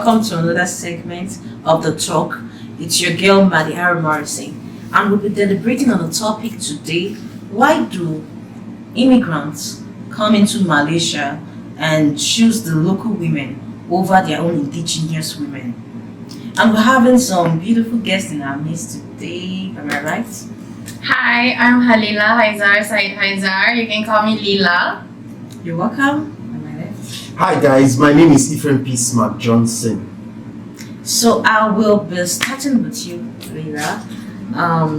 welcome to another segment of the talk. It's your girl Maddie Harry Morrison, and we'll be deliberating on the topic today: why do immigrants come into Malaysia and choose the local women over their own indigenous women? And we're having some beautiful guests in our midst today. Am I right? Hi, I'm Halila Haizar Said Haizar. You can call me Lila. You're welcome. Am I left? Hi guys, my name is Ephraim P. Smart Johnson. So I will be starting with you, Leila.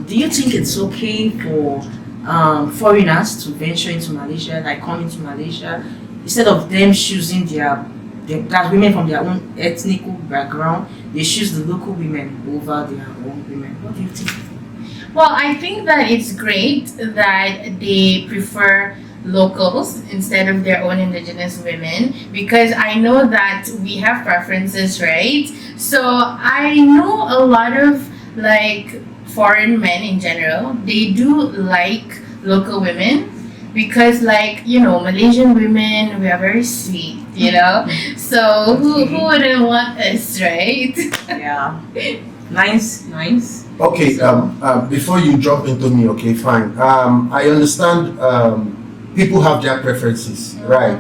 Do you think it's okay for foreigners to venture into Malaysia, like come into Malaysia, instead of them choosing that women from their own ethnic background, they choose the local women over their own women? What do you think? Well, I think that it's great that they prefer locals instead of their own indigenous women, because I know that we have preferences, right? So I know a lot of like foreign men in general, they do like local women because, like, you know, Malaysian women, we are very sweet, you know. So who wouldn't want us, right? Yeah. Nice. Okay, before you jump into me, okay, fine. I understand people have their preferences, right?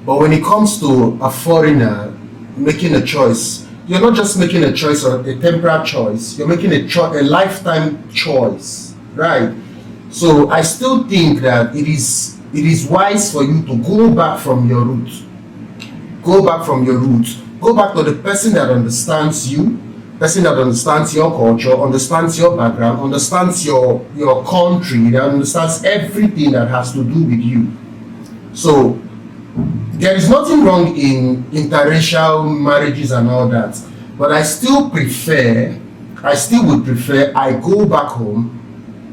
But when it comes to a foreigner making a choice, you're not just making a choice or a temporary choice, you're making a lifetime choice, right? So I still think that it is wise for you to go back from your roots. Go back to the person that understands you, person that understands your culture, understands your background, understands your country, that understands everything that has to do with you. So there is nothing wrong in interracial marriages and all that, but I still would prefer I go back home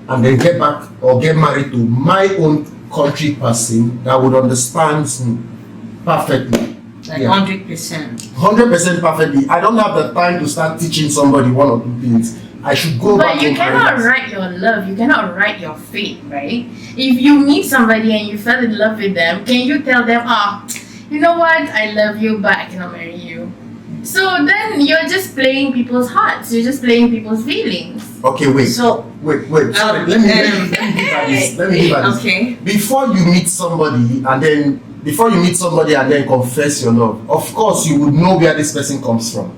and then get back or get married to my own country person that would understand me perfectly. Like 100%. 100% perfectly. I don't have the time to start teaching somebody one or two things. I should go back. But you cannot write your love. You cannot write your fate, right? If you meet somebody and you fell in love with them, can you tell them, you know what, I love you, but I cannot marry you? So then you're just playing people's hearts. You're just playing people's feelings. Okay, wait. So wait. Sorry, let me give her this. Okay. Before you meet somebody and then confess your love, of course you would know where this person comes from.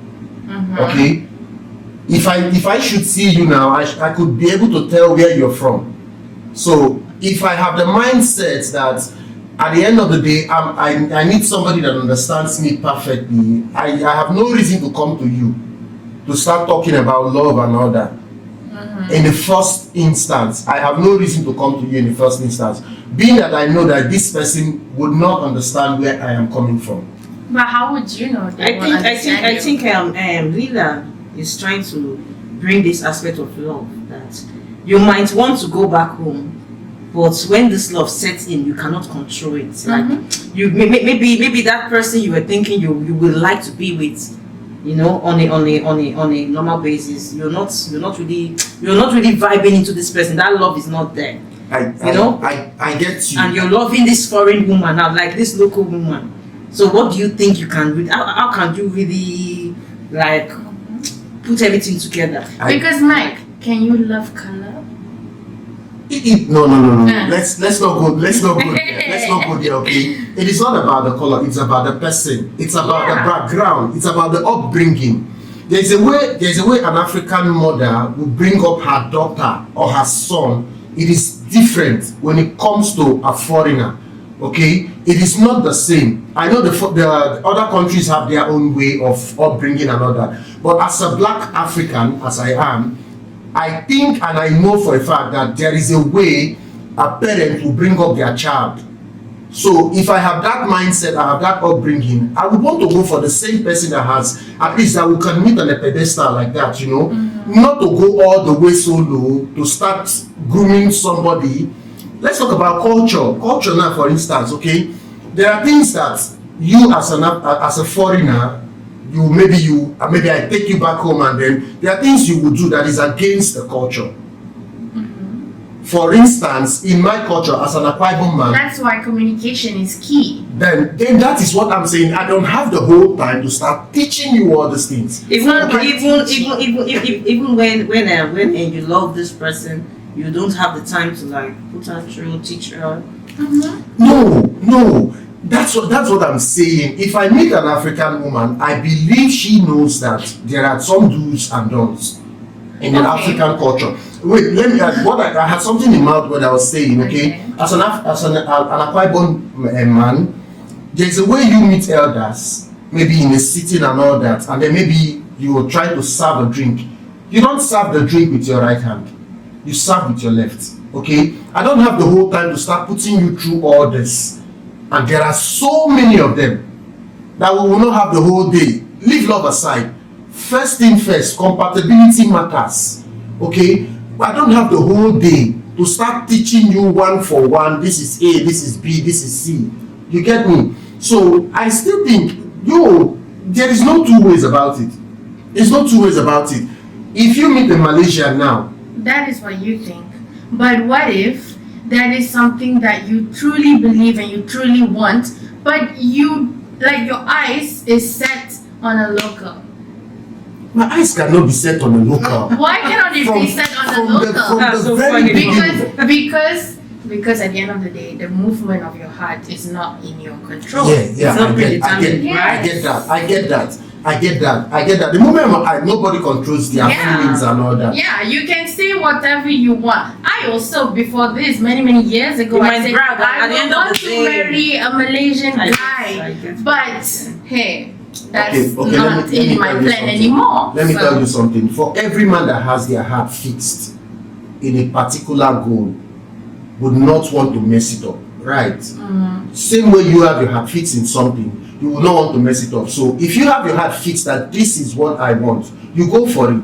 Okay. If I should see you now, I could be able to tell where you're from. So if I have the mindset that at the end of the day, I need somebody that understands me perfectly, I have no reason to come to you to start talking about love and all that. In the first instance, I have no reason to come to you in the first instance, being that I know that this person would not understand where I am coming from. But how would you know? I think Lila is trying to bring this aspect of love, that you might want to go back home, but when this love sets in, you cannot control it. Like you maybe that person you were thinking you would like to be with, you know, on a normal basis, you're not really vibing into this person. That love is not there. I get you. And you're loving this foreign woman now, like this local woman. So what do you think you can how can you really like put everything together? Because Mike, can you love color? No. Let's not go there. Okay. It is not about the color. It's about the person. It's about the background. It's about the upbringing. There's a way an African mother will bring up her daughter or her son. It is different when it comes to a foreigner. Okay, it is not the same. I know the other countries have their own way of upbringing and all that, but as a black African, as I am, I think and I know for a fact that there is a way a parent will bring up their child. So if I have that mindset, I have that upbringing, I would want to go for the same person that has, at least that we can meet on a pedestal like that, you know, not to go all the way so low to start grooming somebody. Let's talk about culture. Culture now, for instance, okay, there are things that you as a foreigner, maybe I take you back home, and then there are things you would do that is against the culture. For instance, in my culture, as an Akwa Ibom man, That's why communication is key. then that is what I'm saying. I don't have the whole time to start teaching you all these things. Even Okay. even when you love this person, you don't have the time to like put her through, teach her. No. That's what I'm saying. If I meet an African woman, I believe she knows that there are some do's and don'ts in an Okay. African culture. Wait, let me add what I had something in mouth what I was saying, okay? Okay. As an Akwa Ibom man, there's a way you meet elders, maybe in a sitting and all that, and then maybe you will try to serve a drink. You don't serve the drink with your right hand. You serve with your left. Okay? I don't have the whole time to start putting you through all this. And there are so many of them that we will not have the whole day. Leave love aside. First thing first, compatibility matters. Okay? I don't have the whole day to start teaching you one for one. This is A, this is B, this is C. You get me? So I still think, there is no two ways about it. There's no two ways about it. If you meet in Malaysia now, That is what you think. But what if that is something that you truly believe and you truly want, but you, like your eyes is set on a local? my eyes cannot be set on a local. Why cannot it be set on a from local? the That's so very funny. beginning. Because at the end of the day, the movement of your heart is not in your control. Yeah, It's not I predetermined, get that. The moment nobody controls their Yeah. feelings and all that. Yeah, you can say whatever you want. I also, before this, many years ago, You I might said, brag, but at I the would end of want the to day- marry a Malaysian I guy. guess. But, hey, that's Okay, not let me in my tell you plan something. anymore. Let me So- tell you something. For every man that has their heart fixed in a particular goal, would not want to mess it up, right? Same way you have your heart fixed in something, you will not want to mess it up. So if you have your heart fixed that this is what I want, you go for it.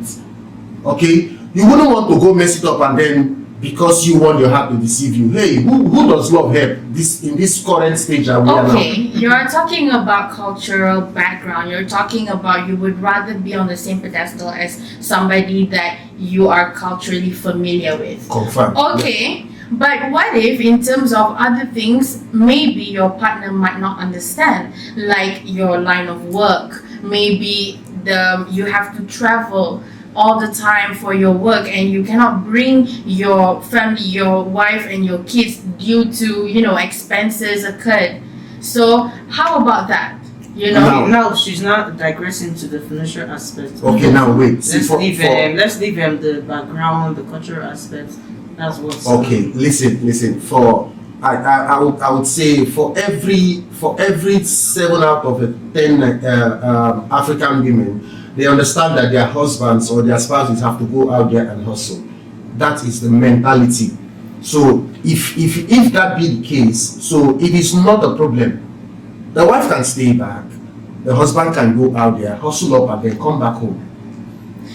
Okay? You wouldn't want to go mess it up and then because you want your heart to deceive you. Hey, who does love help in this current stage that we are now? Okay, you're talking about cultural background. You're talking about you would rather be on the same pedestal as somebody that you are culturally familiar with. Confirm. Okay, but what if in terms of other things, maybe your partner might not understand, like your line of work, maybe you have to travel all the time for your work and you cannot bring your family, your wife and your kids due to, expenses occurred. So how about that? Now she's not digressing to the financial aspect. Okay, now wait. See, Let's leave the background, the cultural aspect. That's what's Okay, listen. I would say for every 7 out of 10 African women, they understand that their husbands or their spouses have to go out there and hustle. That is the mentality. So if that be the case, so it is not a problem. The wife can stay back. The husband can go out there, hustle up, and then come back home.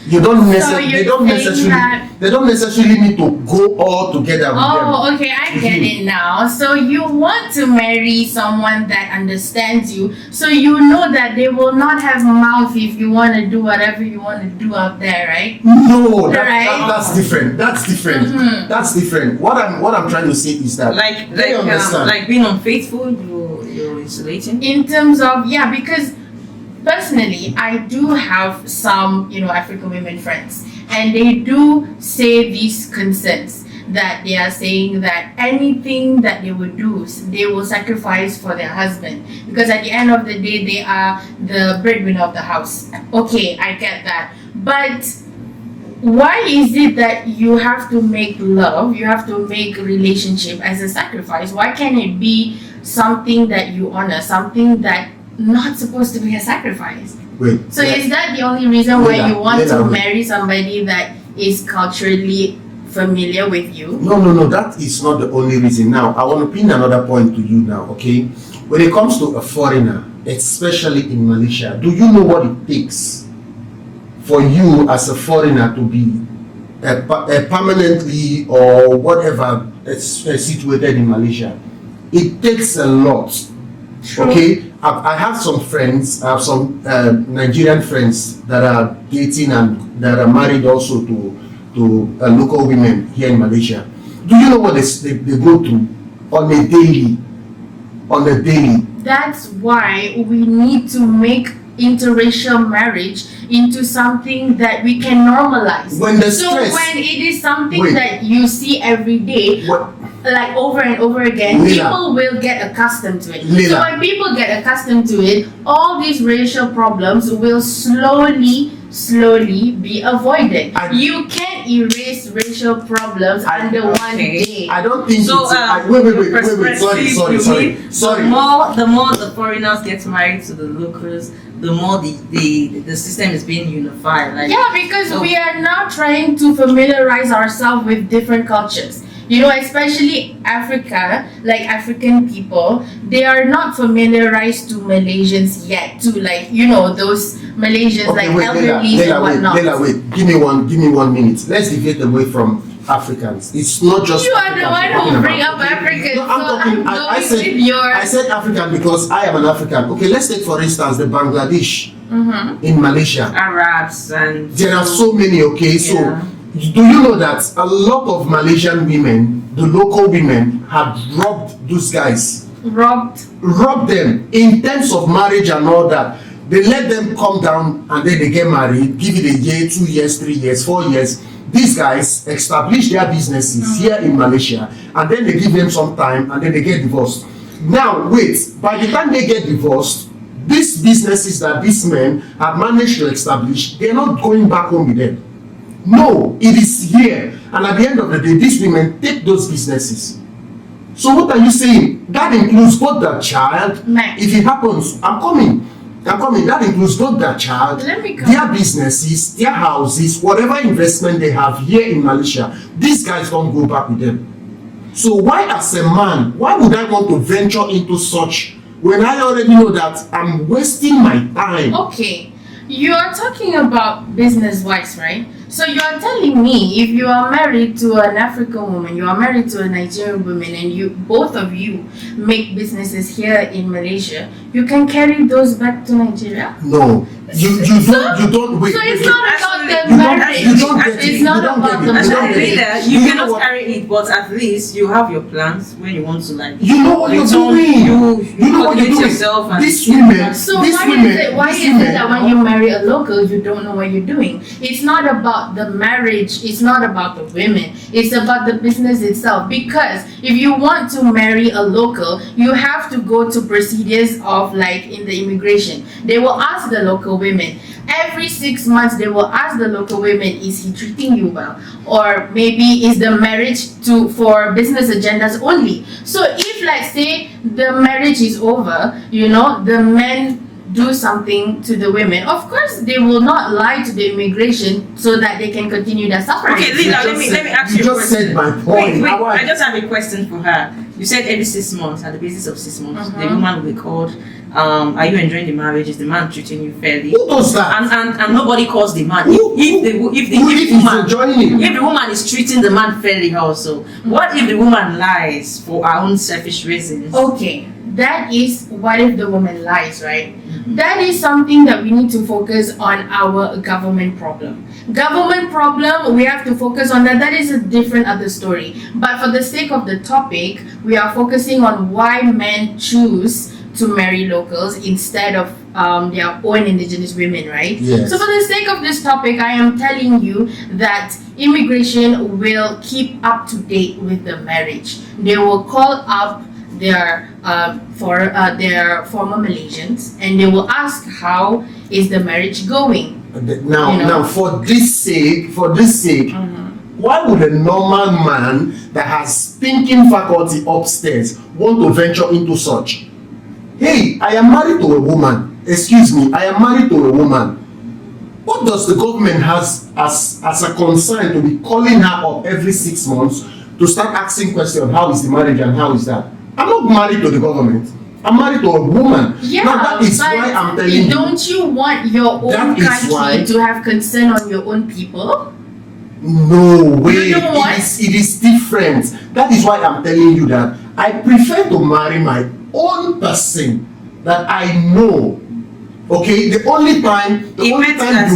They don't necessarily need to go all together with them. Oh, okay, I get it now. So you want to marry someone that understands you, so you know that they will not have mouth if you want to do whatever you want to do out there, right? No, Right. that's different. That's different. Mhm. That's different. What I'm trying to say is that they understand. like being unfaithful, you're insulating. In terms of, because personally, I do have some, African women friends, and they do say these concerns that they are saying that anything that they would do, they will sacrifice for their husband, because at the end of the day, they are the breadwinner of the house. Okay, I get that, but why is it that you have to make love, you have to make relationship as a sacrifice? Why can't it be something that you honor, something that not supposed to be a sacrifice? Wait. So is that the only reason why you want to wait. marry somebody that is culturally familiar with you? No, that is not the only reason. Now, I want to pin another point to you now, okay? When it comes to a foreigner, especially in Malaysia, do you know what it takes for you as a foreigner to be permanently or whatever situated in Malaysia? It takes a lot. True. Okay, I have some friends, I have some Nigerian friends that are dating and that are married also to local women here in Malaysia. Do you know what they go through on a daily? On a daily. That's why we need to make interracial marriage into something that we can normalize. When the stress, when it is something Wait. that you see every day, What? like over and over again, Leila. people will get accustomed to it. Leila. So when people get accustomed to it, all these racial problems will slowly be avoided. You can't erase racial problems under one day. I don't think So, it's. Wait. Sorry. The more the foreigners get married to the locals, the more the system is being unified. Like, Yeah, because so- we are now trying to familiarize ourselves with different cultures. You know, especially Africa, like African people, they are not familiarized to Malaysians yet. To like, you know, those Malaysians like elderly and whatnot. Leila, wait. Give me 1 minute. Let's deviate away from Africans. It's not just. You are the Africans one we're who talking bring about. up Africans, No, I'm so talking. I'm I going with your. I said African because I am an African. Okay, let's take for instance the Bangladesh in Malaysia. Arabs and There are so many. Okay, so. Yeah. Do you know that a lot of Malaysian women, the local women, have robbed those guys? Robbed them in terms of marriage and all that. They let them come down and then they get married, give it a year, 2 years, 3 years, 4 years. These guys establish their businesses here in Malaysia and then they give them some time and then they get divorced. Now, wait, by the time they get divorced, these businesses that these men have managed to establish, they're not going back home with them. No, it is here. And at the end of the day, these women take those businesses. So what are you saying? That includes both the child. If it happens, I'm coming. That includes both the child, Let me come. their businesses, their houses, whatever investment they have here in Malaysia. These guys don't go back with them. So why as a man, why would I want to venture into such when I already know that I'm wasting my time? Okay, you are talking about business-wise, right? So you are telling me if you are married to an African woman, you are married to a Nigerian woman, and you both of you make businesses here in Malaysia, you can carry those back to Nigeria? No, you don't wait. So it's wait. not about the You don't- marriage. you don't get it. It's not You don't about get the it. You don't Actually, get it. marriage. you You know cannot what? carry it, but at least you have your plans when you want to like. You know what you're return, doing. You know what you're cultivate doing. yourself and These women. So these why women, is it these women- that when you marry a local, you don't know what you're doing? It's not about the marriage. It's not about the women. It's about the business itself. Because if you want to marry a local, you have to go to procedures of like in the immigration. They will ask the local women. Every 6 months, they will ask the local women, is he treating you well? Or maybe is the marriage for business agendas only? So if let's say the marriage is over, you know, the men do something to the women, of course they will not lie to the immigration so that they can continue their suffering. Okay, Lila, let me ask you a just question. said my point. Wait, Now I just have a question for her. You said every 6 months, at the basis of 6 months, the woman will be called. Are you enjoying the marriage? Is the man treating you fairly? Who does that? And nobody calls the man. Who If the woman, enjoying it? if the woman is treating the man fairly also, what if the woman lies for her own selfish reasons? Okay, that is what if the woman lies, right? That is something that we need to focus on our government problem. Government problem, we have to focus on that. That is a different other story. But for the sake of the topic, we are focusing on why men choose to marry locals instead of their own indigenous women, right? Yes. So for the sake of this topic, I am telling you that immigration will keep up to date with the marriage. They will call up their former Malaysians and they will ask how is the marriage going. Now, You know? now, for this sake, why would a normal man that has thinking faculty upstairs want to venture into such? Hey, I am married to a woman. Excuse me, I am married to a woman. What does the government has as a concern to be calling her up every 6 months to start asking questions? How is the marriage and how is that? I'm not married to the government. I'm married to a woman. Yeah, now that is but why I'm telling you. don't you want your own That is why- country to have concern on your own people? No way. You know what? It is different. That is why I'm telling you that I prefer to marry my own person that I know. Okay, the only time you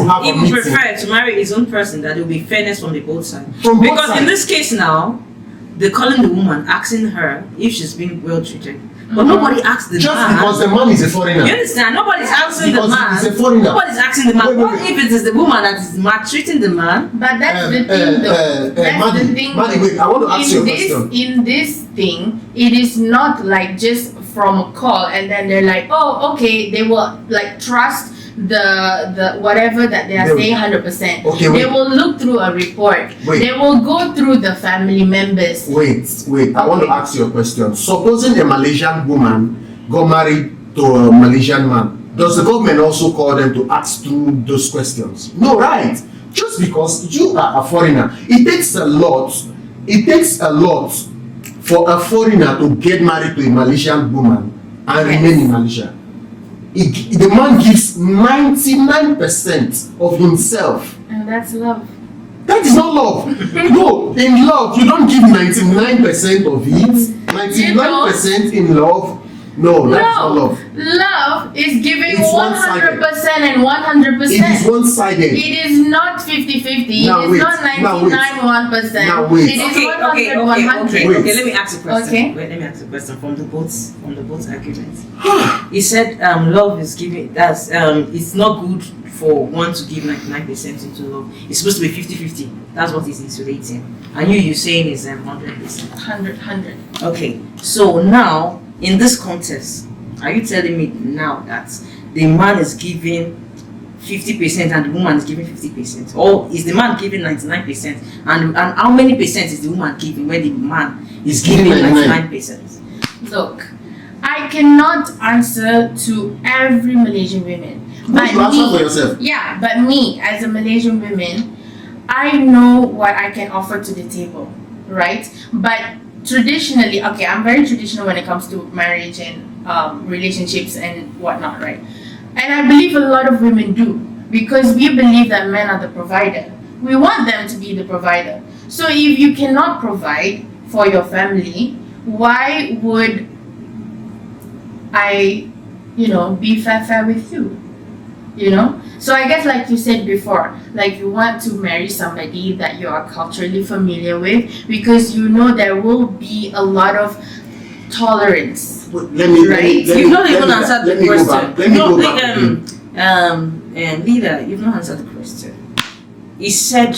have a he would meeting. prefer to marry his own person, that there will be fairness from the both sides. From both Because in sides. this case now, they're calling the woman, asking her if she's being well treated. But nobody asks the Just man. because the man is a foreigner. You understand? Nobody's asking the Because man. he's a foreigner. Nobody's asking the man. Wait. What if it is the woman that is maltreating the man? But that's the thing, though. That's the thing. Maddie, wait, I want to ask you a question. In this thing, it is not like just from a call and then they're like, oh, okay, they will like trust the whatever that they are saying 100%. Okay, they will look through a report. Wait. They will go through the family members. Wait. I want to ask you a question. Supposing a Malaysian woman got married to a Malaysian man, does the government also call them to ask through those questions? No, right? Just because you are a foreigner, it takes a lot for a foreigner to get married to a Malaysian woman and remain in Malaysia. The man gives 99% of himself. And that's love. That is not love. No, in love, you don't give 99% of it. 99% in love. No, that's not love. Love is giving It's 100% and 100%. It is one-sided. It is not 50-50. Now It is wait, not now wait. 99-1%. Now wait. It is 100 100. Wait. Okay, let me ask a question. Okay. Wait, let me ask a question from the both arguments. He said love is giving it's not good for one to give 99% into love. It's supposed to be 50-50. That's what he's insulating. And you're saying is 100%. 100. Okay, so now in this context, are you telling me now that the man is giving 50% and the woman is giving 50%? Or is the man giving 99% and how many percent is the woman giving when the man is giving 99%? Look, I cannot answer to every Malaysian woman. But You answer for yourself. Yeah, but me as a Malaysian woman, I know what I can offer to the table, right? But traditionally, okay, I'm very traditional when it comes to marriage and relationships and whatnot, right? And I believe a lot of women do, because we believe that men are the provider. We want them to be the provider. So if you cannot provide for your family, why would I, be fair with you? So I guess, like you said before, like you want to marry somebody that you are culturally familiar with, because there will be a lot of tolerance. Let me You've not even answered the question. Let me go back. Leader, you've not answered the question. He said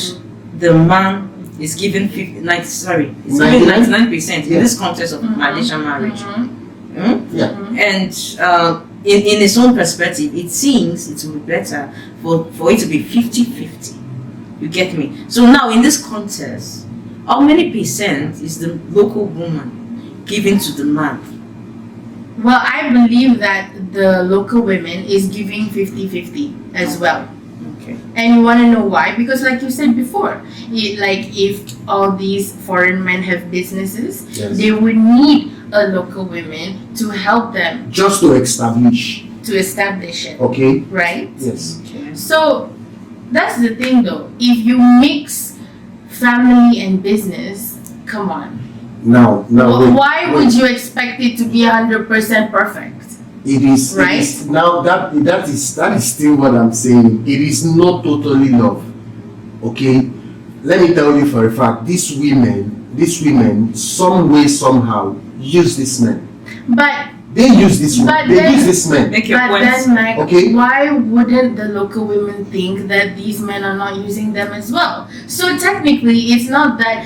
the man is giving 99% in this context of Malaysian marriage. Yeah. And in his own perspective, it seems it would be better for it to be 50-50. You get me? So now in this context, how many percent is the local woman giving to the man? Well, I believe that the local women is giving 50-50 as well. Okay. And you want to know why? Because like you said before, if all these foreign men have businesses, they would need a local women to help them Just to establish. it. Okay. Right? Yes. Okay. So that's the thing though. If you mix family and business, come on. Now, Why would you expect it to be 100% perfect? It is Right? It is, now that is still what I'm saying. It is not totally love. Okay. Let me tell you for a fact, these women, some way somehow use this man. But They use this But man. They then- use this man. Make your But point. then, Mike, Okay. why wouldn't the local women think that these men are not using them as well? So technically, it's not that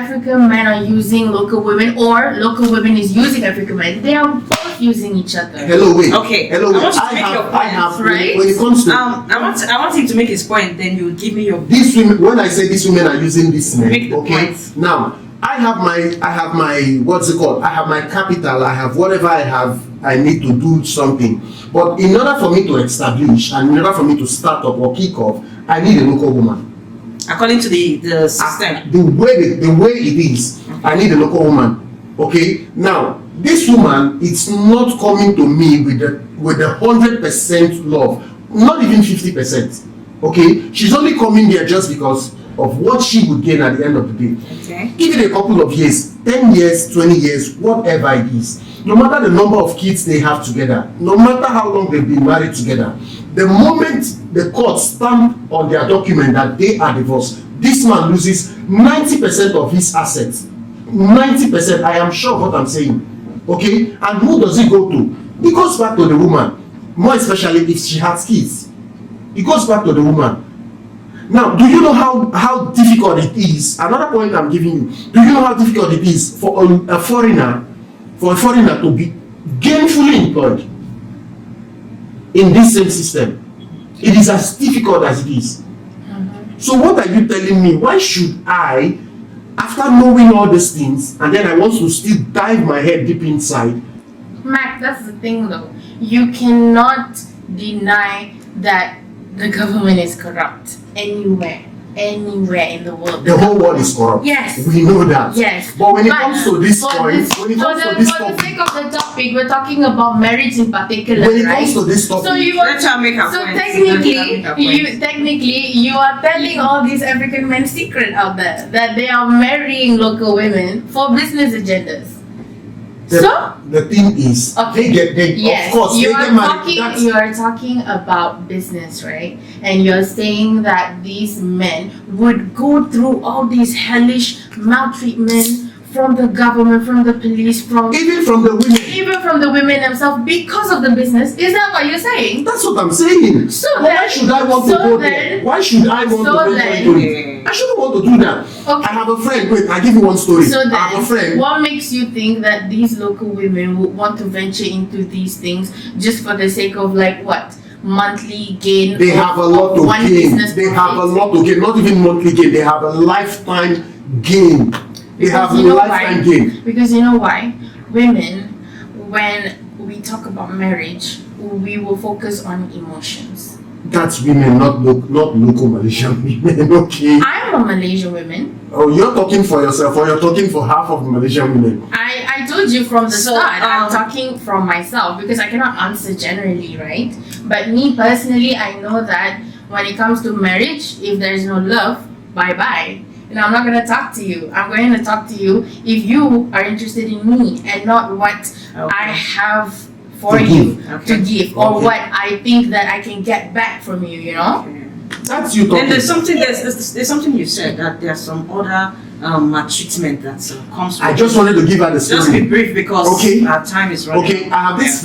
African men are using local women or local women is using African men. They are both using each other. Hello, wait. Okay. Hello, wait. I want you to make your I have. point, right? When it comes to I want him to make his point. Then you give me your. these women, when I say these women are using this man, Make the okay. point. Now, I have my what's it called? I have my capital. I have whatever I have. I need to do something. But in order for me to establish and in order for me to start up or kick off, I need a local woman. According to the system. The way it is, I need a local woman. Okay. Now, this woman, it's not coming to me with the 100% love, not even 50%. Okay. She's only coming there just because of what she would gain at the end of the day. Okay. Give it a couple of years, 10 years, 20 years, whatever it is. No matter the number of kids they have together, no matter how long they've been married together, the moment the court stamp on their document that they are divorced, this man loses 90% of his assets 90%, I am sure of what I'm saying. Okay? And who does it go to? It goes back to the woman. More especially if she has kids. It goes back to the woman. Now, do you know how difficult it is? Another point I'm giving you. Do you know how difficult it is for a foreigner to be gainfully employed in this same system? It is as difficult as it is. So what are you telling me? Why should I, after knowing all these things, and then I want to still dive my head deep inside? Mac, that's the thing though. You cannot deny that the government is corrupt anywhere in the world. The whole world is corrupt. Yes. We know that. Yes. But when it comes to this point, for the sake of the topic, we're talking about marriage in particular, when it right? comes to this topic, So Let her make her point. technically you are telling all these African men secret out there that they are marrying local women for business agendas. the thing is, Okay. of course, they get married. You are talking about business, right? And you're saying that these men would go through all these hellish maltreatment from the government, from the police, Even from the women. themselves because of the business. Is that what you're saying? That's what I'm saying. So Why then- should I want to so go then- there? Why should I want so to venture then- into it? I shouldn't want to do that. Okay. I have a friend. Wait, I give you one story. So I have a then, friend. what makes you think that these local women would want to venture into these things just for the sake of like what? Monthly gain? They of- have a lot of to one gain. business They have a profit? lot to gain. Not even monthly gain. They have a lifetime gain. They have a Because you know lifetime why? gain. Because you know why? Women, when we talk about marriage, we will focus on emotions. That's women, not local Malaysian women. Okay. I'm a Malaysian woman. Oh, you're talking for yourself, or you're talking for half of the Malaysian women. I told you from the So, start, I'm talking from myself because I cannot answer generally, right? But me personally, I know that when it comes to marriage, if there's no love, bye-bye. And I'm not going to talk to you. I'm going to talk to you if you are interested in me and not what I have for To you give. to give or Okay. what I think that I can get back from you, you know? That's you talking. Then there's something you said that there's some other maltreatment that comes. I with just it. wanted to give her the Just be story. brief because Okay. our time is running. Okay, I have this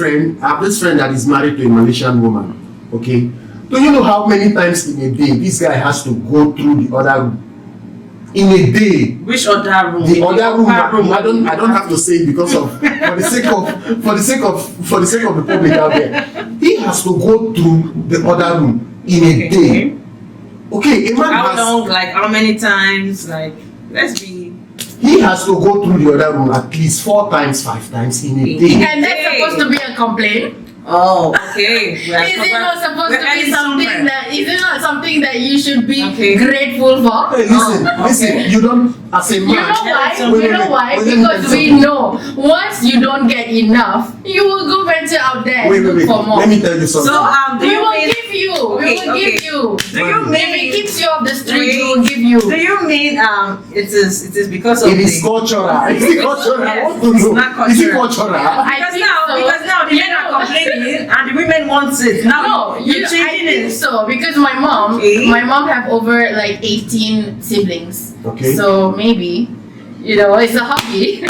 friend that is married to a Malaysian woman. Okay, do you know how many times in a day this guy has to go through the other room? In a day, Which other room? the other room. upper I don't have to say it because of for the sake of the public out there. He has to go through the other room in a day. Okay, a man How has. long? Like how many times? Like let's be. He has to go through the other room at least 4 times, 5 times in a day. And that's supposed to be a complaint. Oh, okay. Is it not supposed to be something somewhere. that? Is it not something that you should be Okay. grateful for? Hey, listen, Oh, listen. okay. You don't, as a man. You know why? Wait, You know wait, why? wait, let me Because tell you we something. know once you don't get enough, you will go venture out there and Wait, look for more. Let me tell you something. So do We you will mean? give you. We Okay, will give okay. you. Do you If it mean? keeps you off the street, Wait. we will give you. Do you mean it is because of It is the cultural. It is cultural. I want to It's know. not Is it cultural. cultural? I think so. because now the You men are know- complaining and the women want it. Now No, you're I changing think it. so because my mom Okay. have over like 18 siblings. Okay. So maybe, it's a hobby.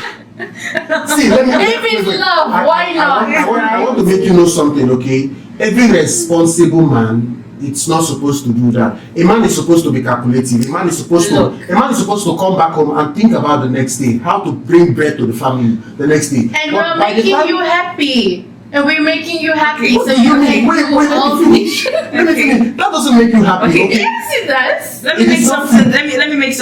See, let me. If it's wait. love, why not, I want to make you know something, okay? Every responsible man, it's not supposed to do that. A man is supposed to be calculative. A man is supposed to come back home and think about the next day, how to bring bread to the family the next day. And But we're by the making time- you happy. And we're making you happy. What So do you mean? can Wait, do let all me finish. Let me finish. That doesn't make you happy, Okay. okay? Yes, it does. Let me It make is not- something. Let me make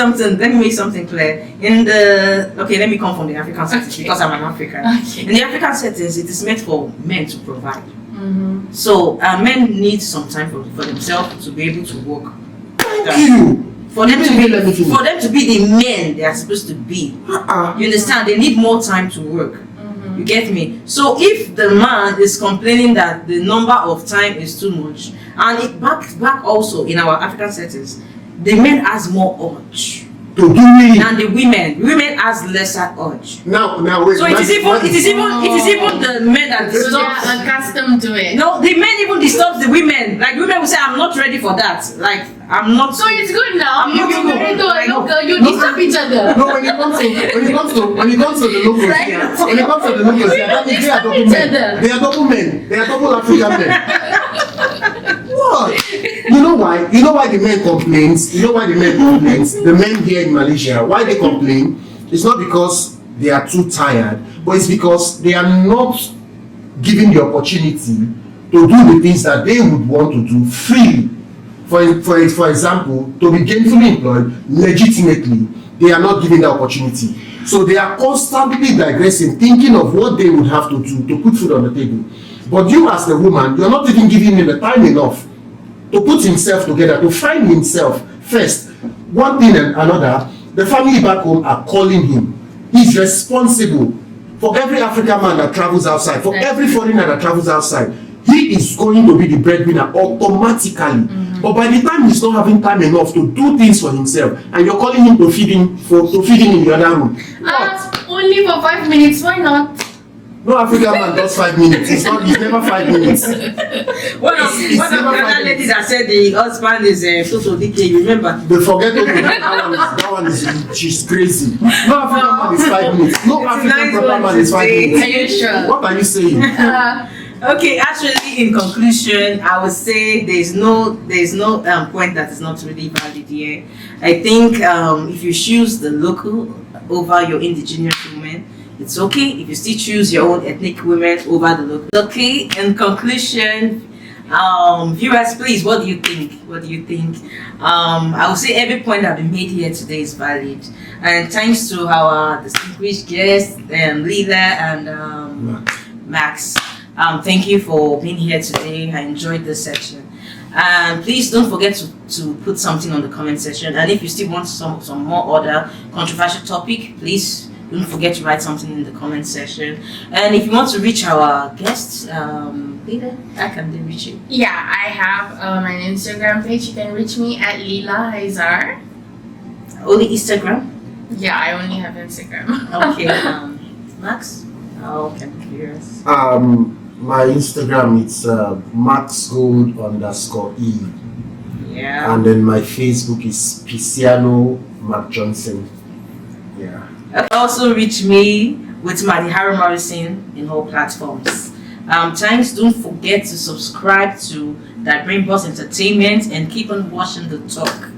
something clear. Let me come from the African settings because I'm an African. Okay. In the African settings, it is meant for men to provide. Mm-hmm. So men need some time for themselves to be able to work. Thank you. For them to Let me finish. be the men they are supposed to be. You understand? They need more time to work. You get me? So if the man is complaining that the number of time is too much, and it back also in our African settings, the men has more urge. to do it. And the women has lesser urge. Now wait. So it is even the men that So they disturbs. are accustomed to it. No, the men even disturbs the women. Like women will say, "I'm not ready for that." Like I'm not. So it's good now. I'm You not get good. married to a I know. local, you disturb each other. No, when it comes to the locals, Right. yeah, when it comes to the locals, that means they are double Each men. other. They are double men. They are double African men. What? You know why? You know why the men complains? You know why the men complains? The men here in Malaysia, why they complain? It's not because they are too tired, but it's because they are not given the opportunity to do the things that they would want to do freely. For example, to be gainfully employed legitimately, they are not given the opportunity. So they are constantly digressing, thinking of what they would have to do to put food on the table. But you as the woman, you are not even giving him the time enough to put himself together, to find himself first. One thing and another, the family back home are calling him. He's responsible for every African man that travels outside, for every foreigner that travels outside. He is going to be the breadwinner automatically. But by the time he's not having time enough to do things for himself, and you're calling him to feed him in the other room. Only for 5 minutes, why not? No African man does 5 minutes. He's never 5 minutes. One of the other ladies that said the husband is Toto DK, you remember? They forget that one is she's crazy. No African man is 5 minutes. No African proper man is 5 minutes. Are you sure? What are you saying? Okay, actually, in conclusion, I would say there's no point that is not really valid here. I think if you choose the local over your indigenous women, it's okay. If you still choose your own ethnic women over the local. Okay, in conclusion, viewers, please, what do you think? What do you think? I would say every point that been made here today is valid, and thanks to our distinguished guests, Lila and Max. Thank you for being here today. I enjoyed this section. And please don't forget to put something on the comment section. And if you still want some more other controversial topic, please don't forget to write something in the comment section. And if you want to reach our guests, Lila, how can they reach you? Yeah, I have an Instagram page. You can reach me at Lila Haizar. Only Instagram? Yeah, I only have Instagram. Okay. Max? Oh, okay, I'm curious. My Instagram it's maxgold_e. Yeah. And then my Facebook is Pisiano Mark Johnson. Yeah. Also reach me with Madi Harry Morrison in all platforms. Thanks. Don't forget to subscribe to That Brain Boss Entertainment and keep on watching the talk.